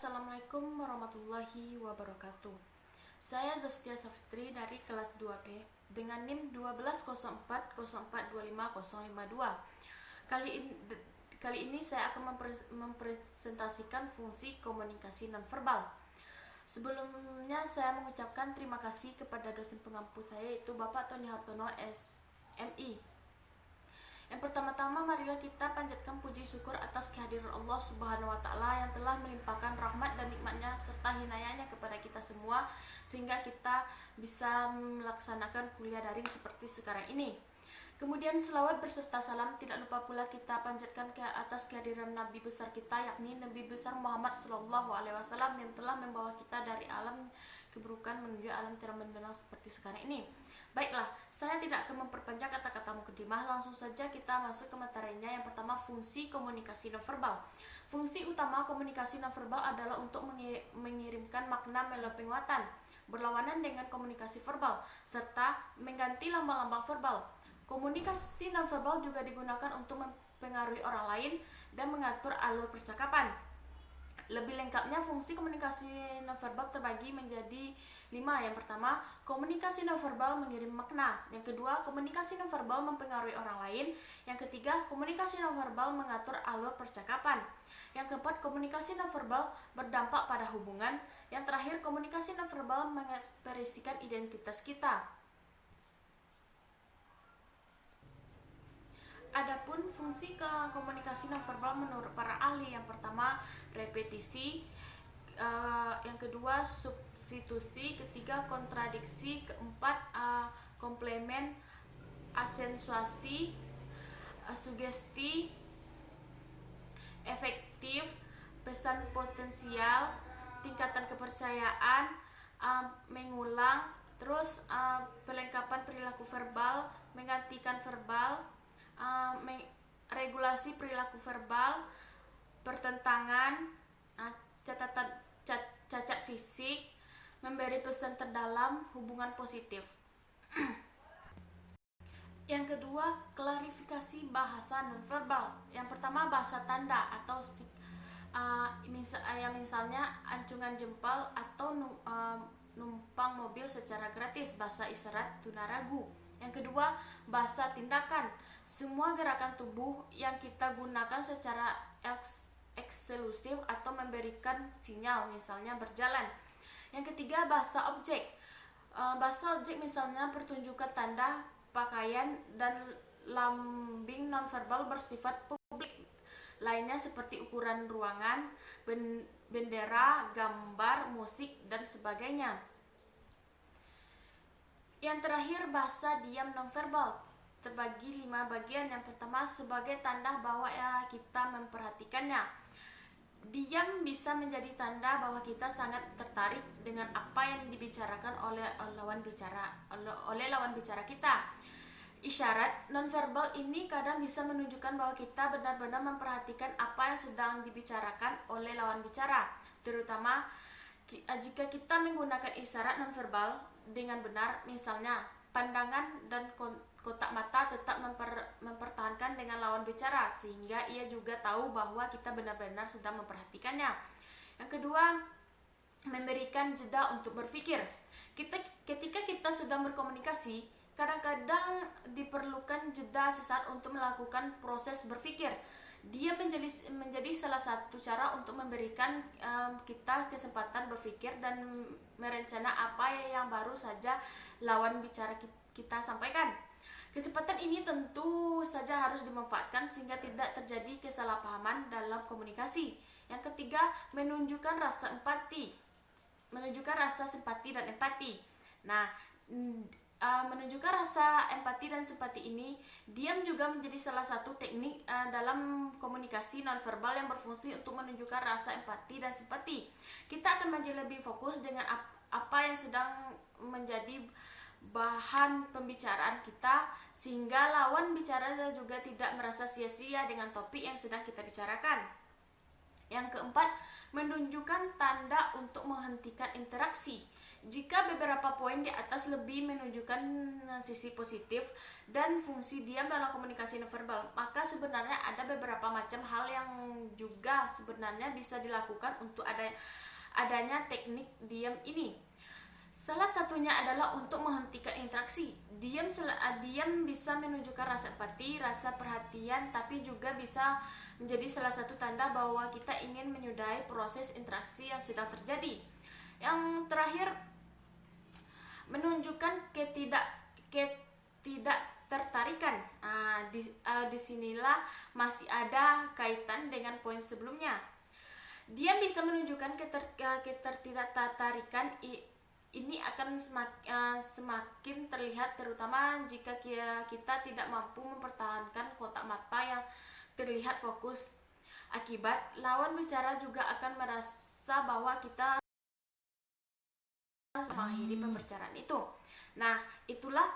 Assalamualaikum warahmatullahi wabarakatuh. Saya Zastia Safitri dari kelas 2B dengan NIM 1204042552. Kali ini saya akan mempresentasikan fungsi komunikasi nonverbal. Sebelumnya saya mengucapkan terima kasih kepada dosen pengampu saya, yaitu Bapak Tony Hartono SMI. Yang pertama-tama, marilah kita panjatkan puji syukur atas kehadiran Allah Subhanahu wa Ta'ala yang telah melimpahkan rahmat dan nikmatnya serta hinayanya kepada kita semua, sehingga kita bisa melaksanakan kuliah daring seperti sekarang ini. Kemudian selawat berserta salam tidak lupa pula kita panjatkan ke atas kehadiran Nabi besar kita, yakni Nabi besar Muhammad SAW, yang telah membawa kita dari alam keburukan menuju alam terang benderang seperti sekarang ini. Baiklah, saya tidak akan memperpanjang kata-kata mukadimah, langsung saja kita masuk ke materinya. Yang pertama, fungsi komunikasi nonverbal. Fungsi utama komunikasi nonverbal adalah untuk mengirimkan makna melalui penguatan, berlawanan dengan komunikasi verbal, serta mengganti lambang-lambang verbal. Komunikasi nonverbal juga digunakan untuk mempengaruhi orang lain dan mengatur alur percakapan. Lebih lengkapnya, fungsi komunikasi nonverbal terbagi menjadi 5. Yang pertama, komunikasi nonverbal mengirim makna. Yang kedua, komunikasi nonverbal mempengaruhi orang lain. Yang ketiga, komunikasi nonverbal mengatur alur percakapan. Yang keempat, komunikasi nonverbal berdampak pada hubungan. Yang terakhir, komunikasi nonverbal mengekspresikan identitas kita. Adapun fungsi komunikasi nonverbal menurut para ahli, yang pertama repetisi, yang kedua substitusi, ketiga kontradiksi, keempat komplement, asensuasi, sugesti, efektif, pesan potensial, tingkatan kepercayaan, mengulang, terus pelengkapan perilaku verbal, menggantikan verbal, regulasi perilaku verbal, pertentangan, cacat fisik, memberi pesan terdalam, hubungan positif. Yang kedua, klarifikasi bahasa nonverbal. Yang pertama, bahasa tanda atau misalnya acungan jempol atau numpang mobil secara gratis, bahasa isyarat tunaragu. Yang kedua, bahasa tindakan, semua gerakan tubuh yang kita gunakan secara eksklusif atau memberikan sinyal, misalnya berjalan. Yang ketiga, bahasa objek. Bahasa objek misalnya pertunjukan tanda, pakaian, dan lambing nonverbal bersifat publik lainnya seperti ukuran ruangan, bendera, gambar, musik, dan sebagainya. Yang terakhir, bahasa diam nonverbal terbagi 5 bagian. Yang pertama, sebagai tanda bahwa kita memperhatikannya. Diam bisa menjadi tanda bahwa kita sangat tertarik dengan apa yang dibicarakan oleh lawan bicara kita. Isyarat nonverbal ini kadang bisa menunjukkan bahwa kita benar-benar memperhatikan apa yang sedang dibicarakan oleh lawan bicara, terutama jika kita menggunakan isyarat nonverbal dengan benar, misalnya pandangan dan kotak mata tetap mempertahankan dengan lawan bicara, sehingga ia juga tahu bahwa kita benar-benar sedang memperhatikannya. Yang kedua, memberikan jeda untuk berpikir. Ketika kita sedang berkomunikasi, kadang-kadang diperlukan jeda sesaat untuk melakukan proses berpikir. Dia menjadi salah satu cara untuk memberikan kita kesempatan berpikir dan merencana apa yang baru saja lawan bicara kita sampaikan. Kesempatan ini tentu saja harus dimanfaatkan sehingga tidak terjadi kesalahpahaman dalam komunikasi. Yang ketiga, menunjukkan rasa simpati dan empati. Nah, menunjukkan rasa empati dan simpati ini, diam juga menjadi salah satu teknik dalam komunikasi nonverbal yang berfungsi untuk menunjukkan rasa empati dan simpati. Kita akan menjadi lebih fokus dengan apa yang sedang menjadi bahan pembicaraan kita, sehingga lawan bicara juga tidak merasa sia-sia dengan topik yang sedang kita bicarakan. Yang keempat, menunjukkan tanda untuk menghentikan interaksi. Jika beberapa poin di atas lebih menunjukkan sisi positif dan fungsi diam dalam komunikasi nonverbal, maka sebenarnya ada beberapa macam hal yang juga sebenarnya bisa dilakukan untuk adanya teknik diam ini. Salah satunya adalah untuk menghentikan interaksi. Diam bisa menunjukkan rasa empati, rasa perhatian, tapi juga bisa menjadi salah satu tanda bahwa kita ingin menyudahi proses interaksi yang sedang terjadi. Yang terakhir, menunjukkan ketidaktertarikan. Disinilah masih ada kaitan dengan poin sebelumnya. Dia bisa menunjukkan ketidaktertarikan. Ini akan semakin terlihat terutama jika kita tidak mampu mempertahankan kotak mata yang terlihat fokus. Akibat, lawan bicara juga akan merasa bahwa kita mengakhiri pembicaraan itu. Nah, itulah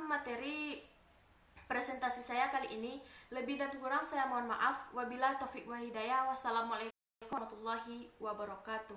materi presentasi saya kali ini. Lebih dan kurang saya mohon maaf. Wabillahi taufiq wa hidayah. Wassalamualaikum warahmatullahi wabarakatuh.